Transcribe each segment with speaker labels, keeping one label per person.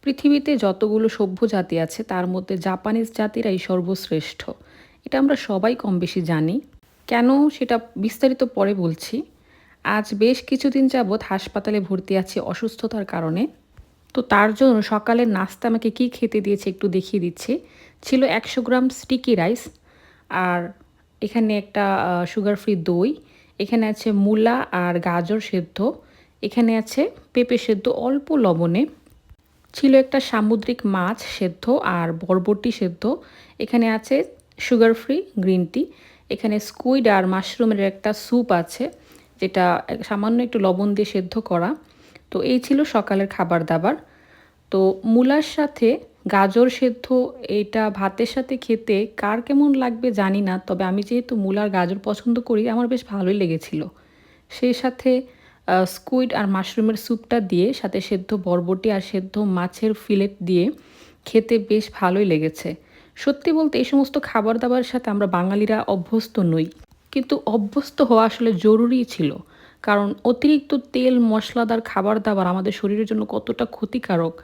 Speaker 1: পৃথিবীতে যতগুলো সভ্য জাতি আছে তার মধ্যে জাপানিজ জাতিরাই সর্বশ্রেষ্ঠ। এটা আমরা সবাই কম বেশি জানি। কেন সেটা বিস্তারিত পরে বলছি। আজ বেশ কিছুদিন যাবৎ হাসপাতালে ভর্তি আছি অসুস্থতার কারণে। তো তার জন্য সকালের নাস্তা আমাকে কী খেতে দিয়েছে একটু দেখিয়ে দিচ্ছি। ছিল ১০০ গ্রাম স্টিকি রাইস, আর এখানে একটা সুগার ফ্রি দই, এখানে আছে মূলা আর গাজর সেদ্ধ, এখানে আছে পেঁপে সেদ্ধ অল্প লবণে, ছিল একটা সামুদ্রিক মাছ সেদ্ধ আর বরবটি সেদ্ধ, এখানে আছে সুগার ফ্রি গ্রিন টি, এখানে স্কুইড আর মাশরুমের একটা স্যুপ আছে যেটা সামান্য একটু লবণ দিয়ে সেদ্ধ করা। তো এই ছিল সকালের খাবার দাবার। তো মূলার সাথে গাজর সেদ্ধ, এটা ভাতের সাথে খেতে কার কেমন লাগবে জানি না, তবে আমি যেহেতু মূলার গাজর পছন্দ করি আমার বেশ ভালোই লেগেছিল। সেই সাথে স্কুইড আর মাশরুমের স্যুপটা দিয়ে সাথে সেদ্ধ বরবটি আর সেদ্ধ মাছের ফিলেট দিয়ে খেতে বেশ ভালোই লেগেছে। সত্যি বলতে এই সমস্ত খাবার দাবারের সাথে আমরা বাঙালিরা অভ্যস্ত নই, কিন্তু অভ্যস্ত হওয়া আসলে জরুরি ছিল। কারণ অতিরিক্ত তেল মশলাদার খাবার দাবার আমাদের শরীরের জন্য কতটা ক্ষতিকারক,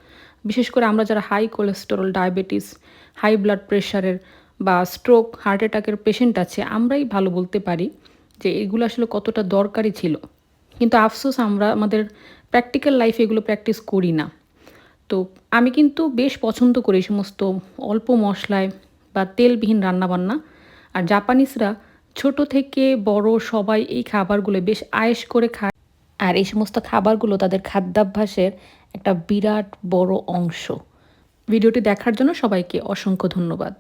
Speaker 1: বিশেষ করে আমরা যারা high cholesterol, diabetes, high blood প্রেশারের বা স্ট্রোক, হার্ট অ্যাটাকের পেশেন্ট আছে, আমরাই ভালো বলতে পারি যে এগুলো আসলে কতটা দরকারি ছিল। কিন্তু আফসোস আমরা আমাদের প্র্যাকটিক্যাল লাইফে এগুলো প্র্যাকটিস করি না। তো আমি কিন্তু বেশ পছন্দ করি এই সমস্ত অল্প মশলায় বা তেলবিহীন রান্নাবান্না। আর জাপানিজরা ছোট থেকে বড় সবাই এই খাবারগুলো বেশ আয়েশ করে খায়, আর এই সমস্ত খাবারগুলো তাদের খাদ্যাভ্যাসের একটা বিরাট বড় অংশ। ভিডিওটি দেখার জন্য সবাইকে অসংখ্য ধন্যবাদ।